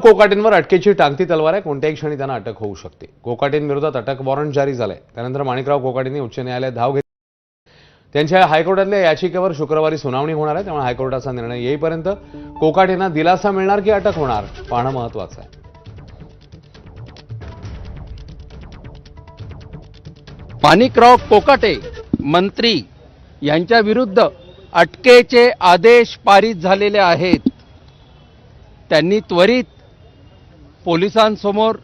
कोकाटेंवर अटकेची टांगती तलवार आहे. कोणत्याही क्षणी त्यांना अटक होऊ शकते. कोकाटेंविरोधात अटक वॉरंट जारी झालंय. त्यानंतर माणिकराव कोकाटेंनी उच्च न्यायालयात धाव घेतली. त्यांच्या हायकोर्टातल्या याचिकेवर शुक्रवारी सुनावणी होणार आहे. त्यामुळे हायकोर्टाचा निर्णय येईपर्यंत कोकाटेंना दिलासा मिळणार की अटक होणार पाहणं महत्त्वाचं आहे. माणिकराव कोकाटे मंत्री यांच्या विरुद्ध अटकेचे आदेश पारित झालेले आहेत. त्यांनी त्वरित पोलिसांसमोर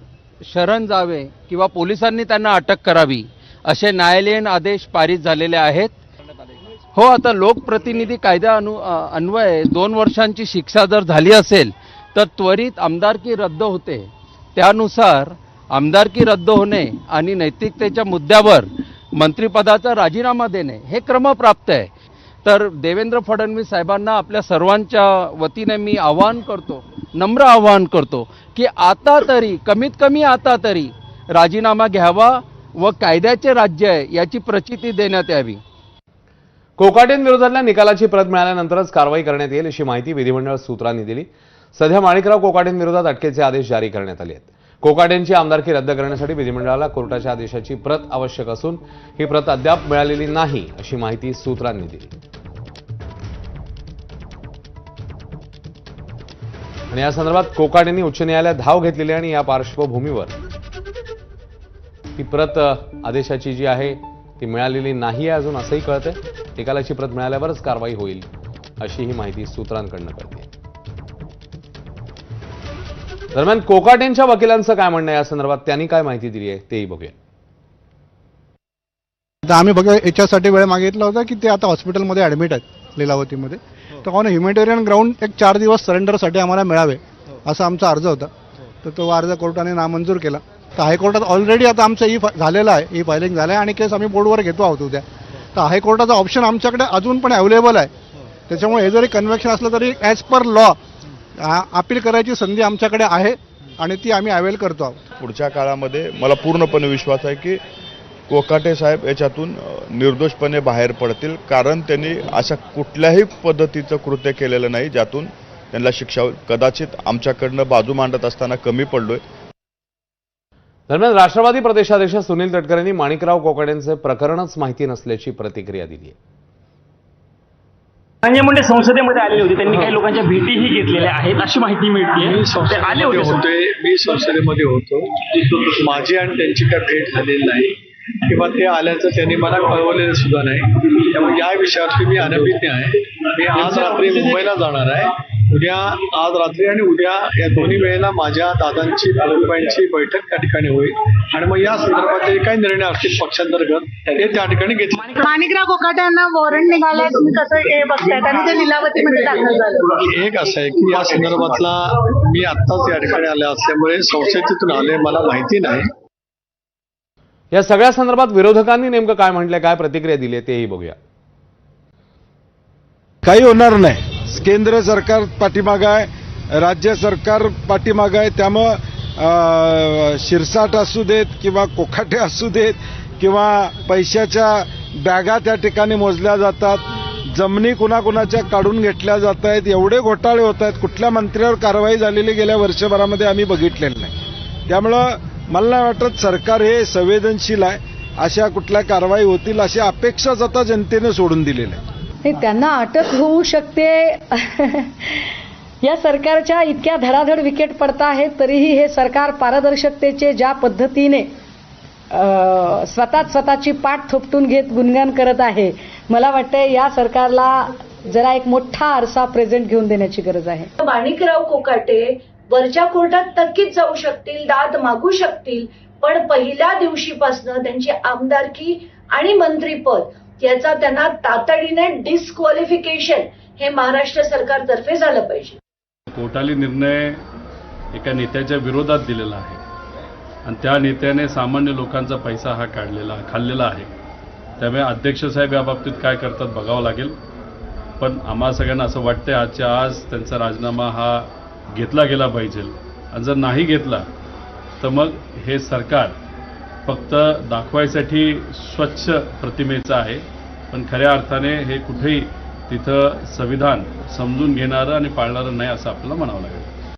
शरण जावे किंवा पोलिसांनी त्यांना अटक करावी असे न्यायालयीन आदेश पारित झालेले आहेत. हो, आता लोकप्रतिनिधी कायद्या अन्वये 2 वर्षांची शिक्षा जर झाली असेल तर त्वरित आमदारकी रद्द होते. त्यानुसार आमदारकी रद्द होणे आणि नैतिकतेच्या मुद्द्यावर मंत्रिपदाचा राजीनामा देणे हे क्रमप्राप्त आहे. तर देवेंद्र फडणवीस साहेबांना आपल्या सर्वांच्या वतीने मी आवाहन करतो, नम्र आवाहन करतो की आता तरी कमीत कमी आता तरी राजीनामा घ्यावा व कायद्याचे राज्य आहे याची प्रचिती देण्यात यावी. कोकाटेंविरोधातल्या निकालाची प्रत मिळाल्यानंतरच कारवाई करण्यात येईल अशी माहिती विधिमंडळ सूत्रांनी दिली. सध्या माणिकराव कोकाटेंविरोधात अटकेचे आदेश जारी करण्यात आले आहेत. कोकाटेंची आमदारकी रद्द करण्यासाठी विधिमंडळाला कोर्टाच्या आदेशाची प्रत आवश्यक असून ही प्रत अद्याप मिळालेली नाही अशी माहिती सूत्रांनी दिली. आणि या संदर्भात कोकाटेंनी उच्च न्यायालयात धाव घेतलेली आणि या पार्श्वभूमीवर ही प्रत आदेशाची जी आहे ती मिळालेली नाही आहे अजून असंही कळतंय. निकालाची प्रत मिळाल्यावरच कारवाई होईल अशी ही माहिती सूत्रांकडून कळते. दरम्यान कोकाटेंच्या वकिलांचं काय म्हणणं आहे या संदर्भात, त्यांनी काय माहिती दिली आहे तेही बघूया. आम्ही बघा याच्यासाठी वेळ मागितला होता की ते आता हॉस्पिटलमध्ये ॲडमिट आहेत लीलावतीमध्ये. तर ऑन ह्युमॅनिटेरियन ग्राउंड एक 4 दिवस सरेंडरसाठी आम्हाला मिळावे असा आमचा अर्ज होता. तर तो अर्ज कोर्टाने नामंजूर केला. तर हायकोर्टात ऑलरेडी आता आमचं झालेलं आहे, ई फायलिंग झालं आहे आणि केस आम्ही बोर्डवर घेतो आहोत उद्या. तर हायकोर्टाचा ऑप्शन आमच्याकडे अजून पण अवेलेबल आहे. त्याच्यामुळे हे जरी कन्व्हेक्शन असलं तरी ॲज पर लॉ अपील करायची संधी आमच्याकडे आहे आणि ती आम्ही अवेल करतो आहोत. पुढच्या काळामध्ये मला पूर्णपणे विश्वास आहे की कोकाटे साहेब याच्यातून निर्दोषपणे बाहेर पडतील, कारण त्यांनी अशा कुठल्याही पद्धतीचं कृत्य केलेलं नाही ज्यातून त्यांना शिक्षा होईल. कदाचित आमच्याकडनं बाजू मांडत असताना कमी पडलोय. दरम्यान राष्ट्रवादी प्रदेशाध्यक्ष सुनील तटकरेंनी माणिकराव कोकाटेंचे प्रकरणच माहिती नसल्याची प्रतिक्रिया दिली आहे. संजय मुंडे संसदेमध्ये आलेले होते, त्यांनी काही लोकांच्या भेटीही घेतलेल्या आहेत अशी माहिती मिळते. आले होते, मी संसदेमध्ये होतो. माझी आणि त्यांची काय भेट झालेली नाही किंवा ते आल्याचं त्यांनी मला कळवलेलं सुद्धा नाही. त्यामुळे या विषयावरती मी अनभिज्ञ आहे. मी आज रात्री मुंबईला जाणार आहे. आज रात्री आणि उद्या या दोन्ही वेळेला माझ्या दादांची तालुक्यांची बैठक त्या ठिकाणी होईल आणि मग या संदर्भात जे काही निर्णय असतील पक्षांतर्गत ते त्या ठिकाणी घेतले. माणिकराव कोकाटेंना वॉरंट निघाला, तुम्ही कसं हे बघताय आणि ते लीलावतीमध्ये दाखल झालं. एक असं आहे की या संदर्भातला मी आत्ताच या ठिकाणी आले असल्यामुळे संसदेतून आले, मला माहिती नाही. या सगळ्या संदर्भात विरोधकांनी नेमकं काय म्हटलंय, काय प्रतिक्रिया दिली तेही बघूया. काही होणार नाही. केंद्र सरकार पाठीमागं आहे, राज्य सरकार पाठीमागं आहे. त्यामुळं शिरसाट असू देत किंवा कोकाटे असू देत किंवा पैशाच्या बॅगा त्या ठिकाणी मोजल्या जातात, जमिनी कुणाकुणाच्या काढून घेतल्या जात आहेत, एवढे घोटाळे होत आहेत. कुठल्या मंत्र्यावर कारवाई झालेली गेल्या वर्षभरामध्ये आम्ही बघितलेलं नाही. त्यामुळं मला नाही वाटत सरकार हे संवेदनशील आहे. अशा कुठल्या कारवाई होतील अशी अपेक्षाच आता जनतेने सोडून दिलेल्या आहे. त्यांना अटक होऊ शकते या सरकारच्या इतक्या धडाधड विकेट पडत आहेत तरीही हे सरकार पारदर्शकतेचे ज्या पद्धतीने स्वतःची पाठ थोपटून घेत गुणगान करत आहे, मला वाटतं या सरकारला जरा एक मोठा आरसा प्रेझेंट घेऊन देण्याची गरज आहे. माणिकराव कोकाटे वरच्या कोर्टात नक्कीच जाऊ शकतील, दाद मागू शकतील, पण पहिल्या दिवशीपासून त्यांची आमदारकी आणि मंत्रीपद याचा त्यांना तातडीने डिस्क्वालिफिकेशन हे महाराष्ट्र सरकारतर्फे झालं पाहिजे. कोर्टाने निर्णय एका नेत्याच्या विरोधात दिलेला आहे आणि त्या नेत्याने सामान्य लोकांचा पैसा हा खाल्लेला आहे. त्यामुळे अध्यक्ष साहेब या बाबतीत काय करतात बघावं लागेल. पण आम्हा सगळ्यांना असं वाटतंय आजच्या आज त्यांचा राजीनामा हा घेतला गेला पाहिजे आणि जर नाही घेतला तर मग हे सरकार फक्त दाखवायसाठी स्वच्छ प्रतिमेचं आहे, पण खऱ्या अर्थाने हे कुठेही तिथं संविधान समजून घेणारं आणि पाळणारं नाही असं आपल्याला म्हणावं लागेल.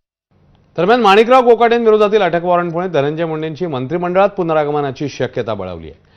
दरम्यान माणिकराव कोकाटेंविरोधातील अटक वॉरंटमुळे धनंजय मुंडेंची मंत्रिमंडळात पुनरागमनाची शक्यता बळावली आहे.